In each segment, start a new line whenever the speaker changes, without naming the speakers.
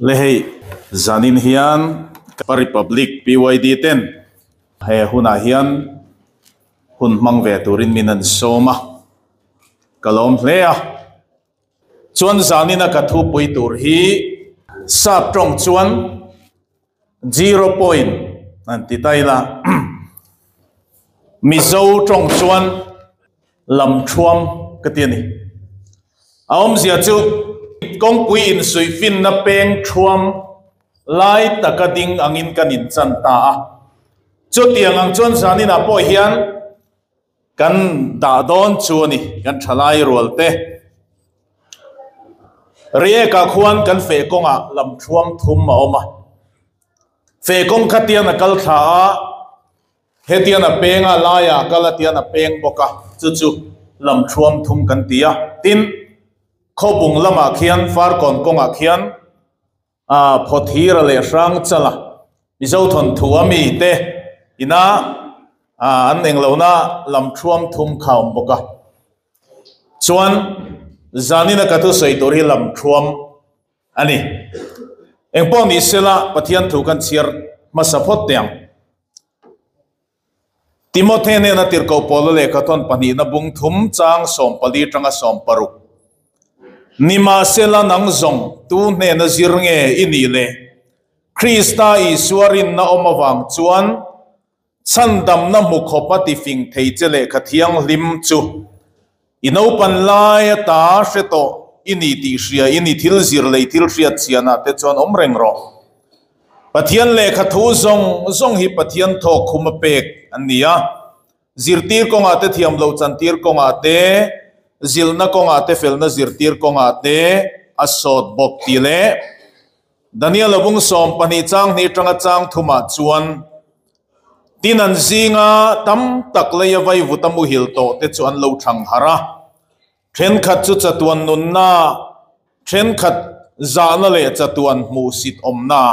lehei zanin hian republic PYD 10 he huna hian hun mang ve turin minan soma kalom hlea chuan zanina ka thu pui tur hi sap trong chuan 0 point an ti taila mizo trong chuan lam thuam ka tiani aom zia chu kong pui in sui fin na peng thuam lai takading angin kanin chan ta a chu tiang ang chuan zanina po hian kan da don chu ni kan thalai rol te rie ka khuan kan fe konga lam thuam thum ma oma fe kong khatian na kal tha hetian a penga laya kalatian a peng boka chu lam thuam thum kan tia tin khobung lama khian far kon konga khian phothira le rang chala mizo thon thuami te ina an englona lam thuam thum khaum boka chuan zanina ka tu sei tor hi lam thuam ani engpon ni sela pathian thu kan chiar masapot tiang Timothy ne na tir ko polo le khaton pani na bung thum chang som pali tanga som paru nima sela nang zong tu ne na zirnge ini le Krista iswarin na omawang chuan chandam na mukhopati fing thei chele khathiang lim chu ino pan lai ta hreto ini ti hria ini thil zir lei thil hriat chiana te chuan omreng ro pathian le khathu zong hi pathian tho khum pek ania zirtir konga te thiam lo chantir konga te zilna konga te felna zirtir konga te asot bok ti le Daniel abung som pani chang ni tanga chang thuma chuan tinan zinga tam tak leya vai vutamu hil to te chuan lo thang hara then khat chu chatuan nun na then khat zana le chatuan mu sit omna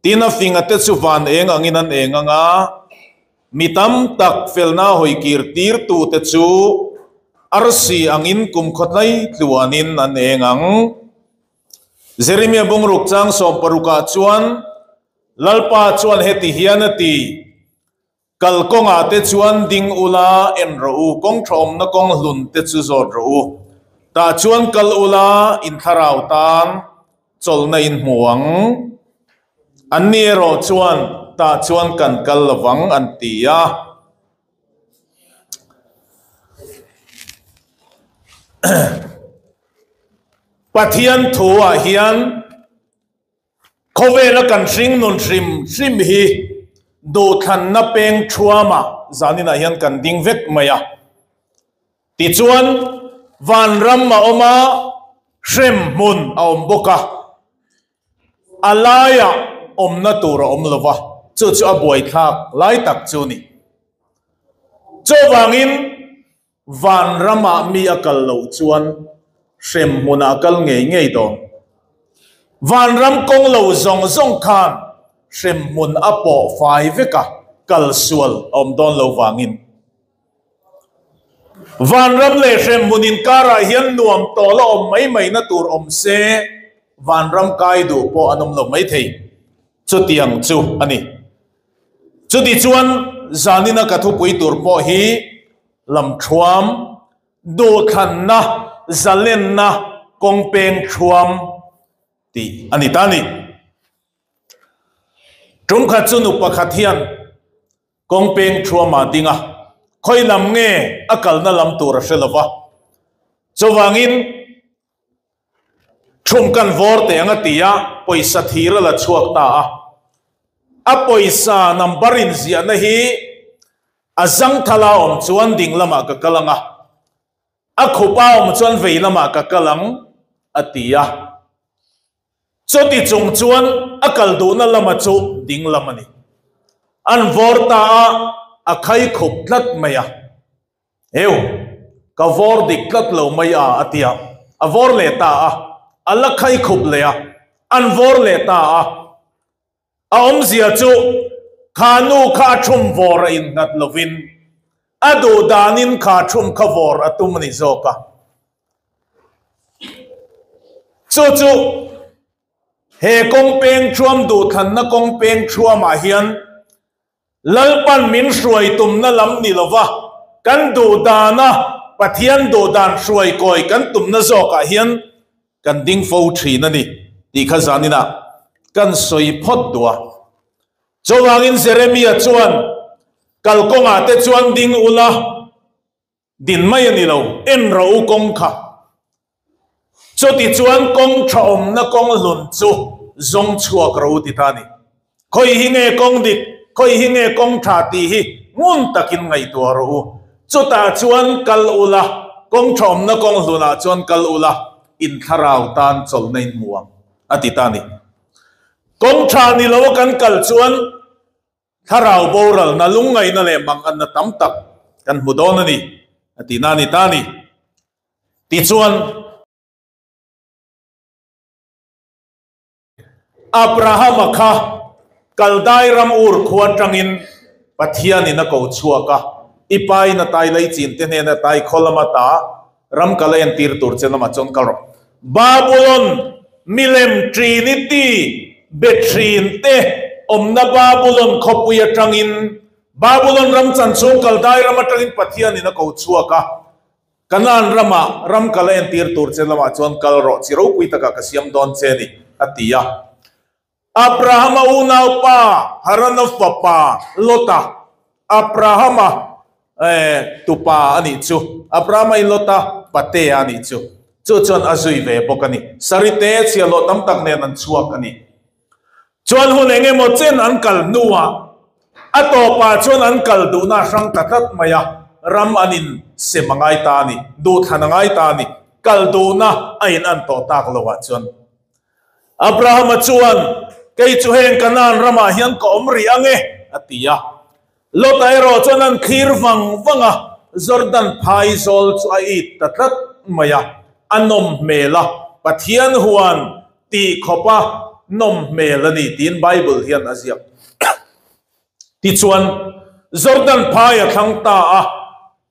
tina finga te chu van eng anginan enganga mitam tak felna hoi kir tir tu te chu arsi angin kum khotlai tluanin an engang Jeremia bung ruk chang som paruka chuan lalpa chuan heti hianati kalkonga te chuan ding ula en ro kong thom na kong hlun te chu zor ro ta chuan kal ula in tharau tan chol na in muang anni ro chuan ta chuan kan kal lawang an tia pathian thua hian khovela kan ring nun trim hi do than na peng thuama zanina hian kan ding vek maya ti chuan van ram ma oma shrem mun aom boka alaya omna tur om lova chu a boi thak lai tak chu ni cho wangin van rama mi akal lo chuan shrem mun akal ngei do van ram kong lo zong khan shrem mun apo fai veka kal sual om don lo wangin van ram le shrem munin kara hian nuam to lo om mai na tur om se van ram kai du po anom lo mai thei chu tiang chu ani chu ti chuan zanina ka thu pui tur po hi lam thuam do khan na zalen na kong peng thuam ti ani tani tum kha chu nu pakhat hian kong peng thuam ma dinga khoi lam nge akal na lam tur shelova chowangin thum kan vor te anga tia poisa thira la chuak ta a poisa numberin zia na hi azang thala om chuan ding lama ka kalanga a khupa om chuan vei lama ka kalang atia choti chung chuan akal do na lama chu ding lamani an vorta a khai khup tlat maya eu ka vor dik tlat lo maya atia a vor le ta ala khai khup le an vor le ta a om zia chu khanu kha thum vor in nat lovin adu danin kha thum kha vor atum ni zoka chu he kong peng chuam du than na kong peng chuam a hian lalpan min hruai tum na lam ni lova kan du dana pathian du dan hruai koi kan tum na zo ka hian kan ding fo thi na ni ti kha zanina kan soi phot dua chowangin Jeremia chuan kalkonga te chuan ding ula din mai ani lo en ro kong kha choti chuan kong thom na kong lun chu zong chuak ro ti thani khoi hi nge kong dik khoi hi nge kong tha ti hi ngun takin ngai to ro chuta chuan kal ula kong thom na kong luna chuan kal ula in tharau tan chol nei muang ati tani kong tha ni lo kan kal chuan tharau boral na lungai na le mang an na tam tak kan mudon ani ati nani tani ti chuan Abraham kha kaldai ram ur khuatangin pathian in a ko chuaka ipai na tai lai chin te ne na tai kholama ta ram kalen tir tur chenama chon karo Babylon milem trinity betrin te omna Babylon khopuya tangin Babylon ram chan chung kaldai ram atangin pathian in a ko chuaka kanan rama ram kalen tir tur chenama chon kalro chiro kuitaka kasiam don cheni atia Abraham unaw pa haranof papa lota Abraham tupa ani chu Abraham in lota pate ani chu chuan azui ve pokani sarite chia lo tam tak ne nan chuak ani chuan hunenge mo chen ankal nuwa ato pa chuan ankal du na sang tatat maya ram anin semangai ta ni du thanangai ta ni kal du na ain an to tak lowa chuan Abraham chuan kay chu heng kanan rama hian ko omri ange atia lotai ro chonan khir wang wanga Jordan phai zol chu ai tatat maya anom mela pathian huan ti khopa nom melani tin Bible hian aziak ti chuan Jordan phai a thang ta a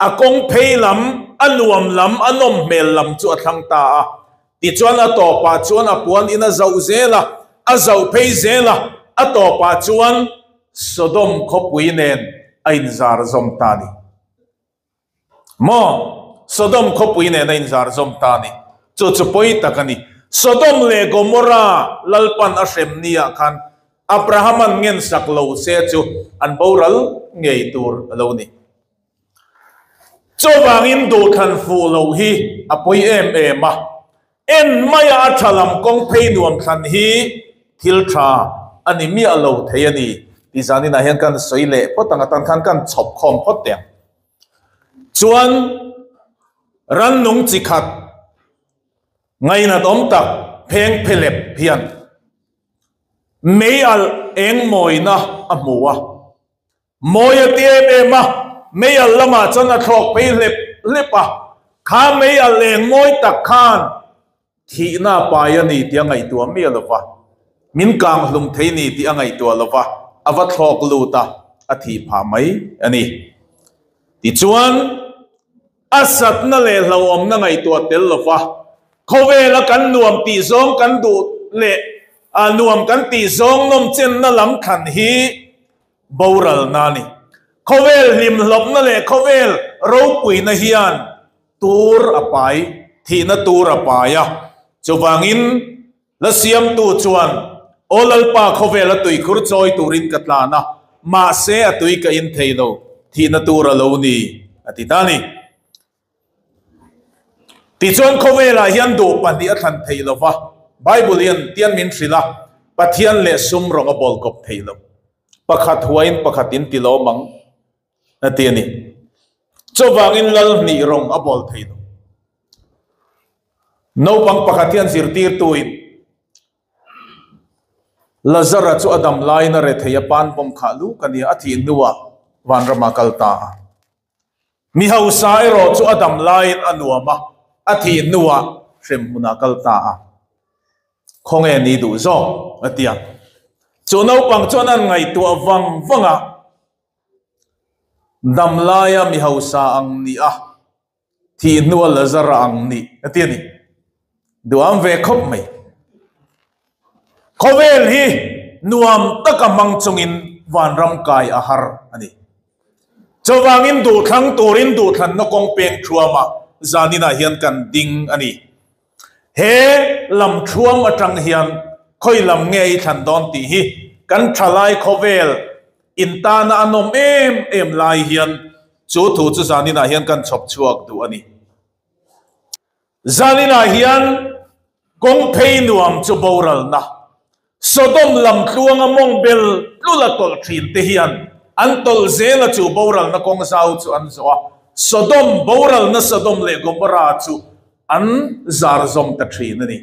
akong pheilam anuam lam anom mel lam chu a thang ta a ti chuan a to pa chuan a puan ina zau zela azau pei zela atopa chuan Sodom khopui nen ain zar zom tani mo Sodom khopui nen ain zar zom tani chu poi takani Sodom le Gomorra lalpan a shem nia khan Abraham an ngen saklo se chu an boral ngei tur lo ni chowangin do khan fu lo hi apoi em ma en maya thalam kong phei nuam khan hi Hiltra ani mi alo thayani ti zani na hian kan soile potanga tan khan kan chop khom phot te chuan ran nung chi khat ngai na tom tak pheng phelep hian mei al eng moina amuwa moya te me ma mei al lama chana thok pe lepa kha mei al eng moi tak khan thi na pa yani ti ngai tu mi alwa min kang hlum theini ti angai to lova awa thlok luta athi pha mai ani ti chuan asat na le hlawom na ngai to tel lova khowela kan nuam ti zong kan du le nuam kan ti zong nom chen na lam khan hi boral nani khowel lim hlop na le khowel ro pui na hian tur apai thi na tur apaya chowangin la siam tu chuan olal pa khowela tui khur choi turin katlana ma se atui ka in theilo thina tura lo ni atitani ti chuan khowela hian do pani a than theilo wa Bible hian tian min thrila pathian le sum ronga bol kop theilo pakhat huain pakhatin tilo mang atiani chowangin lal ni rong a bol theilo no pang pakhatian zirtir tuin Lazara chu adam lai na re theya pan pom khalu kania athi nuwa wan rama kalta mi hausa ero chu adam lai anuama athi nuwa shem muna kalta khonge ni du zo atia chu no pang chonan ngai tu awang wanga dam laya mi hausa ang ni thi nuwa Lazara ang ni atia ni duam ve khop mai khovel hi nuam takamang chungin van ram kai ahar ani chawangin du thang turin du than na kong peng thuama zanina hian kan ding ani he lam thuam atang hian khoi lam nge I than don ti hi kan thalai khovel intana anom em lai hian chu thu chu zanina hian kan chop chuak du ani zanina hian kong phei nuam chu boral na Sodom lam tluang among bel lula tol thin te hian antol zela chu boral na kong sau chu an zoa Sodom boral na Sodom le Gomorra chu an zar zom ta thin ani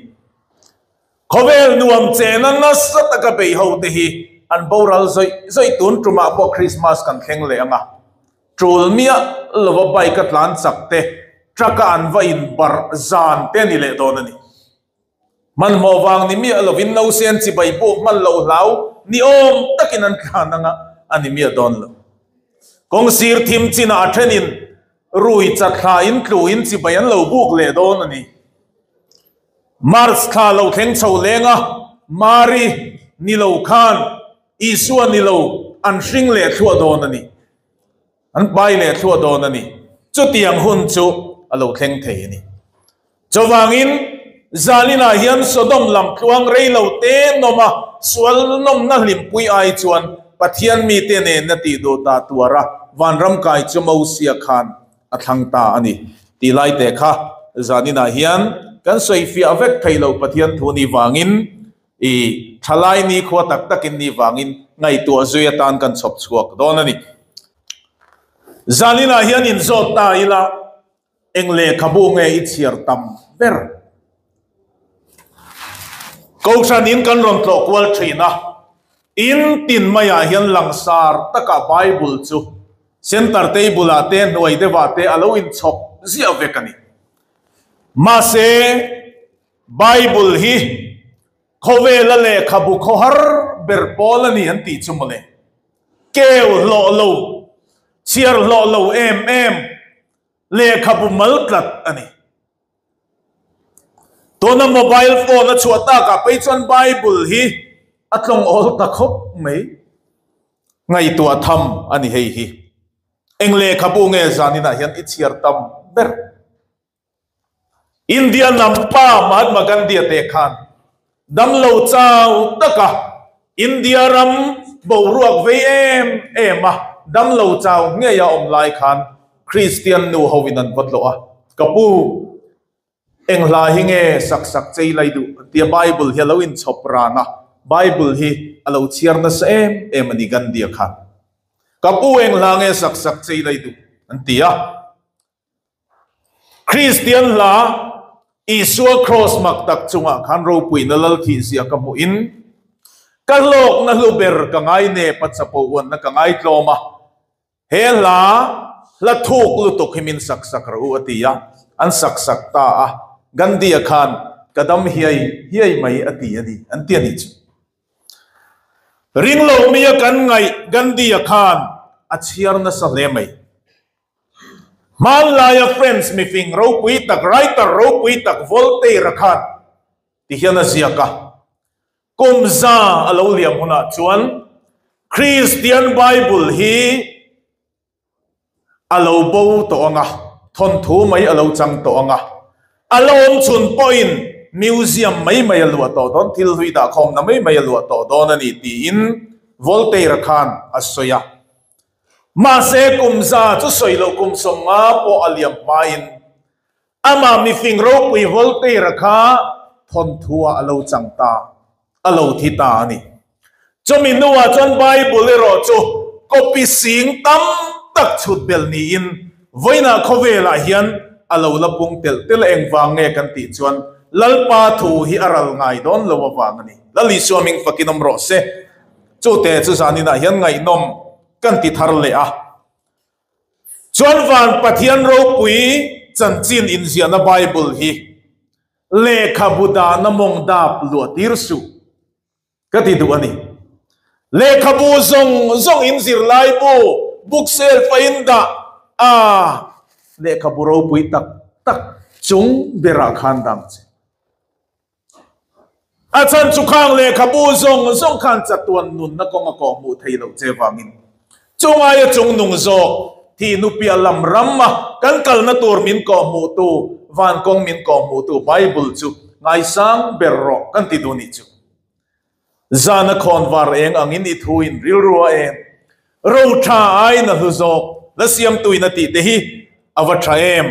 khovel nuam chena na sataka be ho te hi an boral zoi tun truma po Christmas kan thleng le anga trul mia lova bai ka tlan chakte traka an va in bar zan te ni le don ani man mo wang ni mi alovin no sen chi bai po man lo lau ni om takin an khananga ani mi don lo kong sir thim china athenin rui chatha in tluin chi bai an lo buk le don ani mars kha lo theng chho lenga mari ni lo khan isua ni lo an hring le thua don ani an bai le thua don ani chu tiang hun chu alo theng thei ani chawangin zalina hian Sodom lam tluang rei lo te noma sual nom na hlim pui ai chuan pathian mi te ne na ti do ta tuara van ram kai chu mo sia khan athang ta ani ti lai te kha zanina hian kan soi fi avek thailo pathian thu ni wangin I thalai ni khwa tak takin ni wangin ngai tu azuya tan kan chop chuak don ani zalina hian in zot ta ila engle khabu nge I chiar tam ber Kausan in kan ron tlok wal trina in tin maya hian langsar taka Bible chu center table ate noi dewa te alo in chok zia vekani ma se Bible hi khovela le khabu khohar berpol ani an ti chumole keu lo chiar lo em le khabu malklat ani Tona mobile phone na chuata ka peichon Bible hi atlong ol takhop mai ngai tua tham ani hei hi engle khabu nge zanina hian ichiar tam ber India nampa Mahatma Gandhi te khan dam lo chau taka India ram boruak ve ema dam lo chau nge ya om lai khan Christian nu howinan botlo a kapu engla hinge sak chei lai du tia Bible hi lo in choprana Bible hi alo chiarna sa em ani Gandhi khan kapu engla nge sak chei lai du antia Christian la Isua cross maktak chunga khan ro pui na lal thi sia kamu in kalok na luber kangai ne patsapo wan na kangai tloma hela la thuk lutuk himin sak ru atia an sak ta a Gandhi khan kadam hiai mai ati ani antiani chu ringlo miya kan ngai Gandhi khan achiar na sa le mai Malaya friends mi fing ro pui tak writer ro pui tak Voltaire khan ti hiana ziaka kumza alo liam huna chuan Christian Bible hi alo bo to anga thon thu mai alo chang to anga alom chun point museum mai alwa to don thil hui da khom na mai alwa to don ani ti in Voltaire khan asoya ma se kumza chu soilo kum songa po aliam main ama mi fing ro pui Voltaire kha thon thua alo changta alo thita ani chomi nuwa chon Bible ro chu copy sing tam tak chut bel ni in voina khovela hian alo lapung tel eng wange kan ti chuan lalpa thu hi aral ngai don lo wang ani lali swimming fakinom ro se chu te chu zanina hian ngai nom kan ti thar le a chuan van pathian ro pui chan chin in ziana Bible hi lekha buda na mong dap lu tir su ka ti du ani lekha bu zong in zir lai bu book sale fa inda a lekha bu ro pui tak chung bera khan dam che อาจารย์จุข้างเลยขบูซงซงขันจัดตัวนุนนักกงกอมูไทยเราเจวังินจงอายจงนุงโจที่นุปีลำรำมากันกัลนัตัวมินกอมูตูวันกงมินกอมูตูไบเบิลจูไงสังเบรอกันติดูนิจูจานคอนวาร์เองอังอินอิทูอินริลรัวเองเราท่าไอ้นั่นหุโจและเสียมตุยนาติเตฮีอวัชเอม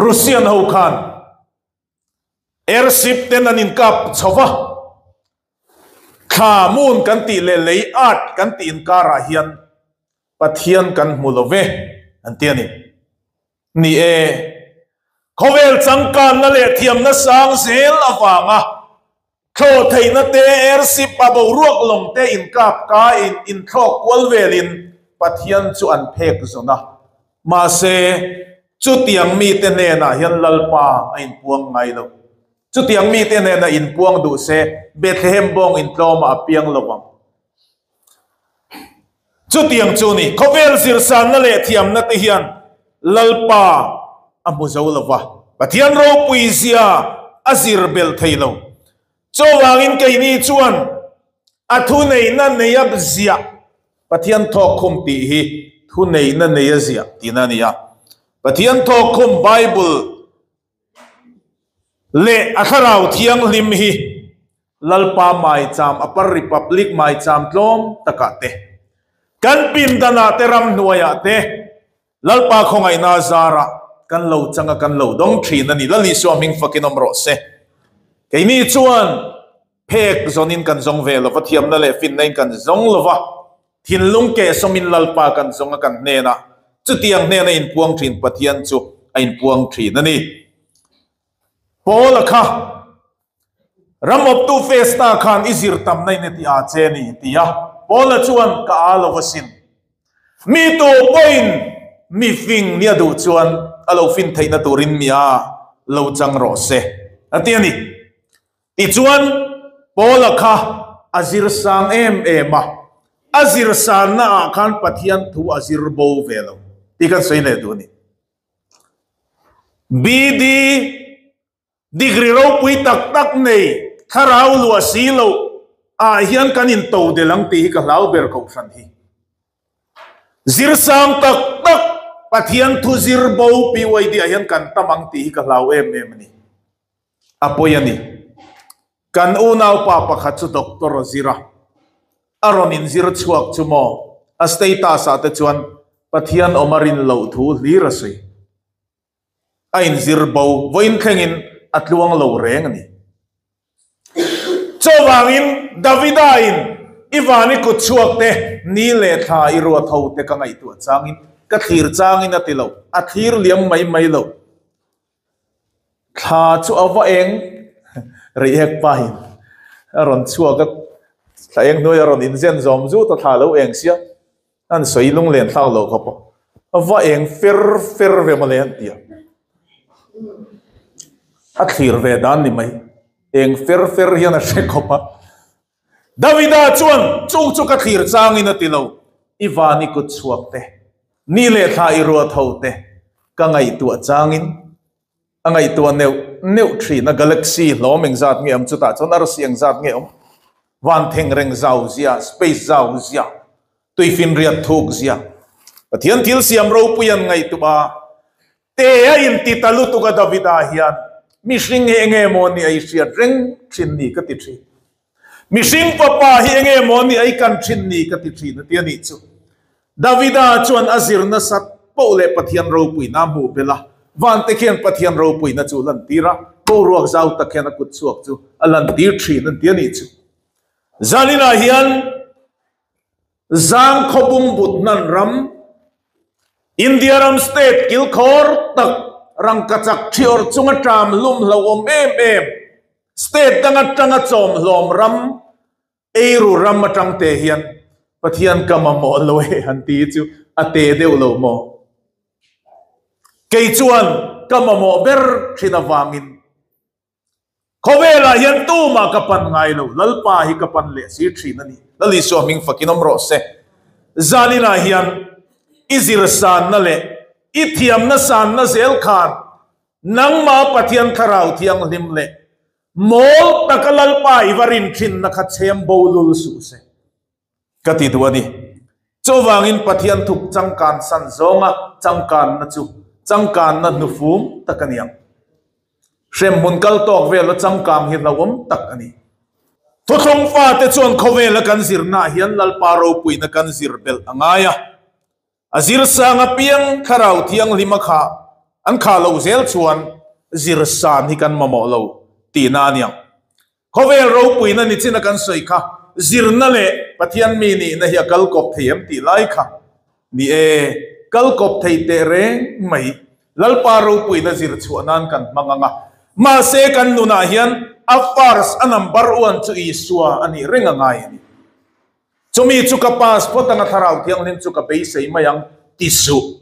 รัสเซียนฮูคันเอร์ซิปเตนันินกับชาวะข้ามูลกันตีเลเลยอาดกันตีอินการาฮิยันปะเทียนกันมูลเวอันเตียนี่เขาเวลจังการนั่นแหละเทียมนั่สางเซลอวางะเขาไทยนั่นเตเอร์ซิปปะบูรวกลงเตอินกับกาอินทรอกวลเวลินปะเทียนจุอันเพกซนะมาเซจุดยังมีเตเนนะยันลลปาอินพวงไงเราจุดยังมีเตเนนะอินพวงดูเซเบธเลเฮมบองอินโตมาเปียงระวังจุดยังจูนี่เขาเวลสิรสานนั่นแหละเทียมนั่นเทียนลลปาอัมบุเจ้าละวะปะเทียนเราปุยเสียอาซิรเบลไทยเราโจวางินไกนี่ชวนอัทุเนยนั่นเนียบเสียปะเทียนทอคุมตีฮีทุเนยนั่นเนียเสียตีนั่นเนียปะเทียนทอคุมไบเบิลเละอัคราวเทียงลิมฮีลลปาไมจามอปาริพับลิกไมจามลมตะกะเตกันปินดานาเตรัมนัวยาเตลลปาคงไอนาซาระกันเหลาจังกันเหลาดงทรีนั่นนี่ลลิสวามิงฟักินอมรสเซไอ้นี่ชวนเพกจนินกันจงเวลว่าเทียมนั่นแหละฟินในกันจงลวะทินลุงเกสมินลลปากันจงกันเนนะจุดเตียงเนนะอินพวงทรีนปะเทียนจูอินพวงทรีนั่นนี่พอละค่ะรำอบตูเฟสตาคานอิซิรตัมในเนติอาเจนี่ตียะพอละชวนกาลวสินมีตัวปอยน์มีฟิงเนี่ยดูชวนอลฟินไทยนัตุรินมีอาเลวจังรอเซอันเตียนี่ติชวนพอละค่ะอาซิรสังมาอาซิรสันน่าคันปะเทียนทูอาซิรโบเวลที่กันสวยเลยดูนี่บีดีดิกรีเราปุยตักตักนี่ข้าเราลัวสีเราอาเฮียนกันอินโตเดลังตีกับเราเบอร์กสันฮีซิรสังตักตักปะเทียนทูซิรโบปีไว้ดีอาเฮียนกันตมังตีกับเรานี่อพยันนี่กันอุณาวปาปะขัดจุดด็อกเตอร์ซิระอารมณ์อินซิรชวกจุโมอัสเตยตาสาตจวนปะเทียนอมารินเหลาทูลีระสีอินซิรโบวินเข่งอัตลวงเหลาแรงนี่โจวางินดาวิดาอินอีวานิกุชวกเตนี่เลธาอิรัวทาวเตกังไอตัวจางินกัทฮิรจางินอัติเลาอัทฮิรเลี้ยงไม่เลาข้าชัวว่าเองเรียกไปอรอนชัวก็แต่เองด้วยอรอนอินเซนจอมจูตัดขาเราเองเสียนั่นสวยลุงเลียนเท่าเราครับว่าเองเฟรเวมาเลียนเดียอัทฮิรเวดานนี่ไหมเองเฟรยันเชคครับดาวิดาชวนจูกัทฮิรจางินติเลาอีวานิกุชวกเตนี่เลธาอิรัวทาวเตกังไอตัวจางินอังไอตัวเนวทรีนะกาแล็กซีล้อมเองจัดเงี้ยมจุดตาจนอารสีเองจัดเงี้ยวันเทงเริงเจ้าเสียสเปซเจ้าเสียตุยฟินเรียดทุกเสียเทียนทิลเสียมเราปุยันไงตัวเตยอินติตาลุตุกดาวิดาฮิยันมิสิงเฮงเอโมนี่ไอเสียเร่งชินนี่ก็ติดชีมิสิงปะปาเฮงเอโมนี่ไอกันชินนี่ก็ติดชีนะเทียนนี่จูดาวิดาชวนอาซิรนัสัตโปเลปะเทียนเราปุยน้ำหูเปล่าวันตะเคียนปะเทียนเราปุยนะจูลันตีระโบรัวเจ้าตะเคียนกุดสวกจูอลันตีชีนั่นเทียนนี่จูจานินาฮิยันจางขบุงบุตนันรัมอินเดียรัมสเตทกิลคอร์ตักรังกัจจ์ที่อร์จุงจามลุมลาวมสเตทตั้งจังจอมลอมรัมเอรูรัมมาจังเตฮิยันปะเทียนกำมะโมลอยฮันตีจูอเตเดวโลโมเกยจวนกำมะโมเบอร์ชินาวามินเขาเวลาเห็นตู้มากับปันไงเราลลปาฮิกับปันเลสีทรีนั่นนี่ลลิสวามิงฟักินอมรสเซจานินาฮิยันอิซิรสานนั่นแหละอิทิยมนัสานนัเซลคานนังมาปะเทียนคาราวเทียงลิมเละ mol takalal pa ivarin thin na khatchem bolul su se kati duani chowangin pathian thuk changkan san zonga changkan na chu changkan na nufum takaniang shem munkal tok vela changkam hi lawom tak ani thuthong fa te chon khowela kan zirna hian lalparo puina kan zirbel angaya azir sanga piang kharau thiang lima kha an kha lo zel chuan zir san hi kan mamo lo ti na niang khovel ro puina ni china kan soi kha zir na le pathian mi ni na hi kal kop thiam ti lai kha ni e kal kop thei te re mai lalparo puina zir chuanan kan manganga ma se kan nuna hian afars number 1 chu isua ani renga ngai ni chumi chu ka passport anga tharau thiang len chu ka be sei mayang tisu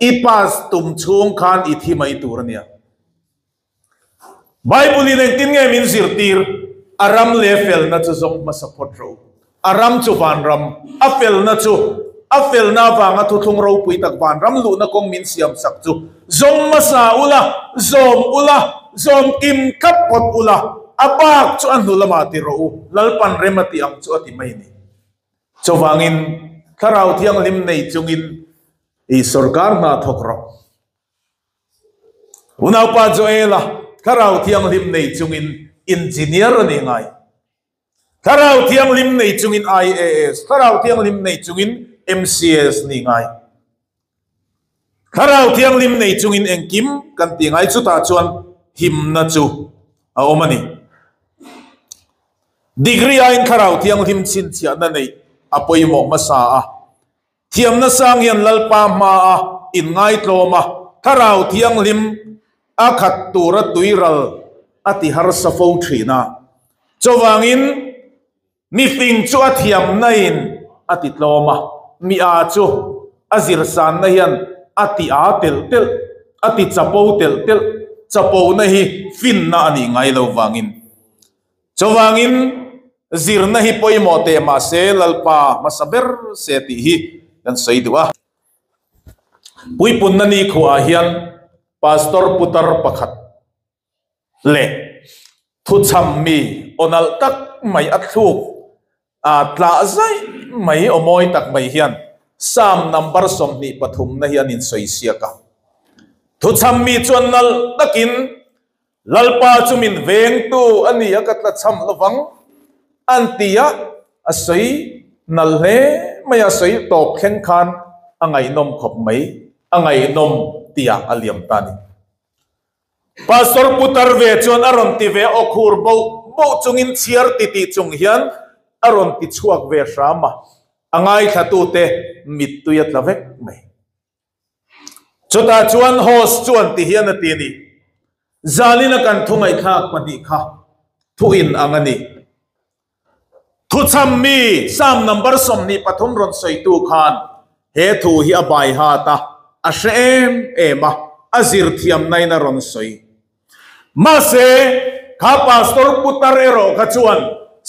I pas tum chung khan I thi mai tur nia Bible ni neng tin nge min zirtir aram le fel na chu zong ma support ro aram chu van ram afel na chu afel na wanga thu thung ro pui tak van ram lu na kong min siam sak chu zong ma sa ula zom kim kap pot ula apak chu an lama ti ro lalpan remati ang chu ati mai ni chowangin tharau thiang lim nei chungin I sarkar na thokro unaw pa joela tharau thiang lim nei chungin engineer ani ngai tharau thiang lim nei chungin IAS tharau thiang lim nei chungin MCS ni ngai tharau thiang lim nei chungin engkim kan ti ngai chu ta chuan him na chu a omani degree ain tharau thiang lim chin chia na nei apoi mo masa a thiam na sang yan lalpa ma a in ngai tloma tharau thiang lim a khat tura tuiral ati har safo thina chowangin mi fing chu a thiam nain ati tloma mi a chu azir san na hian ati a tel tel ati chapo tel tel chapo na hi fin na ani ngai lo wangin chowangin zir na hi poimo te ma se lalpa masaber se ti hi dan saidua pui pun na ni khuwa hian pastor putar pakhat le thu cham mi onal tak mai athuk a tla zai mai omoi tak mai hian sam number som ni pathum na hian in soisia ka thu cham mi chuannal takin lalpa chumin veng tu ani akatla cham lawang antia asoi nalhe maya soi top khen khan angai nom khop mai angai nom tia aliam tani pastor putar ve chon aron ti ve okhur bo chungin chiar ti chung hian aron ti chuak ve rama angai thatu te mit tuyat lavek mai chota chuan host chuan ti hian ati ni zalina kan thungai thak pani kha thu in angani thu cham mi sam number som ni pathum ron soi tu khan he thu hi abai ha ta ashem ema azir thiam nai na ron soi ma se kha pastor putar ero kha chuan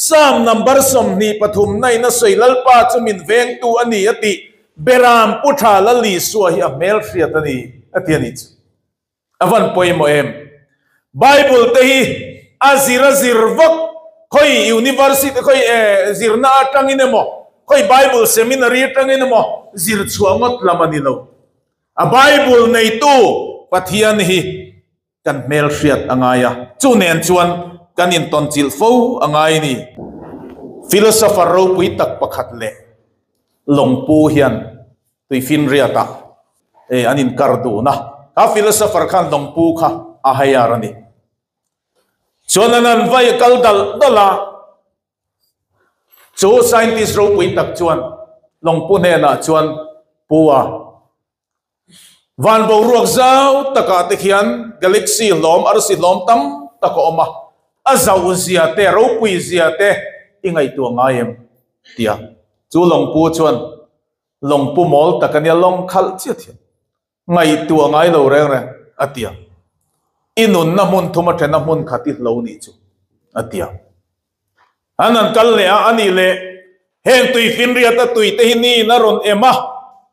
sam number som ni pathum nai na soi lalpa chumin veng tu ani ati beram putha lali suwa hi amel hriat ani atiani avan poimo em bible te hi azira zirvak khoi university khoi zirna atangin mo khoi bible seminary atangin mo zir chuangot lamani lo a bible nei tu pathian hi kan mel hriat angaya chu nen chuan kanin ton chil fo angai ni philosopher ro pui tak pakhat le longpu hian tui fin riata anin kardu na ka philosopher khan longpu kha ahayarani chonanan vai kaldal dala chu scientist ro pui tak chuan longpu ne na chuan puwa van bo ruak zau taka te khian galaxy lom arsi lom tam tako oma azau zia te ro pui zia te ingai tu ngaim tia chu longpu chuan longpu mol takania long khal chi thian ngai tu ngai lo reng reng atia inun na mun thuma thena mun khati lo ni chu atia anan kal le ani le hen tui fin ria ta tui te ni na ron ema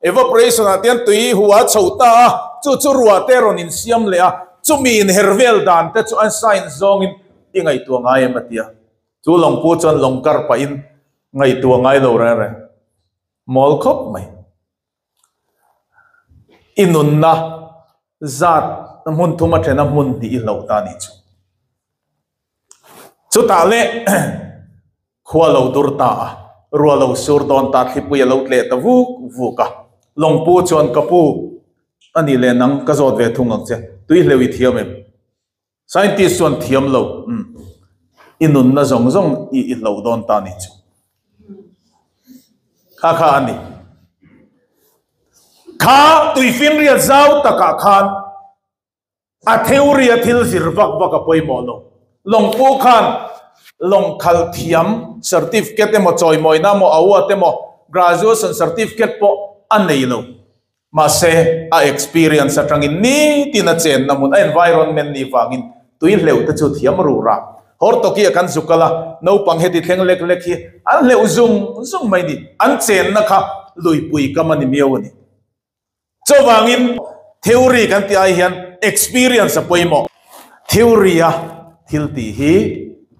evaporation atian tui huwa chouta chu chu ruwa te ron in siam le a chu mi in hervel dan te chu an sign zong in i ngai tua ngai matia chu long pu chon long kar pa in ngai tua ngai lo ra ra mol khop mai inun na zat mun thuma thena mun di lo ta ni chu ta le khwa lo dur ta ruwa lo sur don ta thipu ya lo tle ta vu ka long pu chon ka pu ani le nang ka zot ve thungak che tui lewi thiam em scientist chon thiam lo inun na zong zong i lo don ta ni chu kha ani kha tui fin ria zau taka khan a theory a thil zir vak vak a poi mo lo long pu khan long khal thiam certificate mo choi moi na mo awa te mo graduation certificate po anei lo ma se a experience atangin ni tina chen na mun environment ni wangin tui leu ta chu thiam ru ra hor to ki kan zukala no pang heti thleng lek lek hi an leu zung mai ni an chen na kha lui pui kamani miawani cho wangin theory kan ti ai hian experience a poimo theory a thil ti hi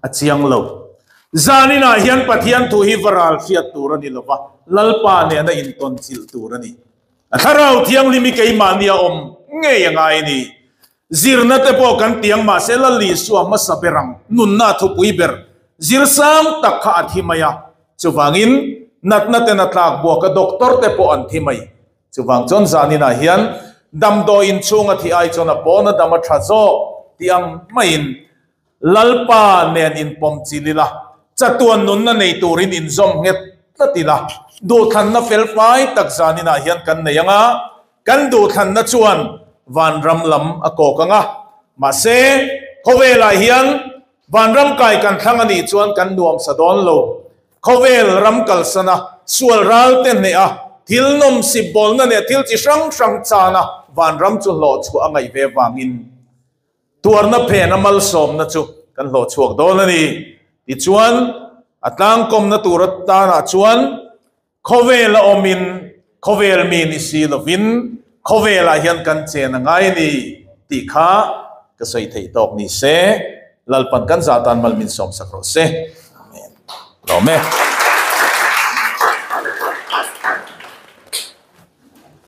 a chiang lo zanina hian pathian thu hi varal fiat turani lova lalpa ne na in ton chil turani atharau thiang limi kei mania om nge yangai ni zirna te po kan tiang ma se la li suam ma saberang nun na thu pui ber zir sang takha athimaya chuwangin natna te na tlak bo ka doctor te po an thimai chuwang chon zanina hian damdo in chunga thi ai chona pona dama thazo tiang main lalpa nen in pom chilila chatuan nun na nei turin in zom nget tatila do than na fel pai tak zanina hian kan neyanga kan do than na chuan van ram lam akokanga ma se khowela hian van ram kai kan thangani chuan kan nuam sadon lo khovel ram kalsana sual ral ten ne a thil nom si bol na ne thil chi sang sang chana van ram chu lo chu angai ve wangin tuar na phe na mal som na chu kan lo chuak dol ani ti chuan atlang kom na turat ta na chuan khovel omin khovel mi ni si lovin khovela hian kan chen ngai ni ti kha ka sei thei tok ni se lalpan kan zatan malmin som sakro se amen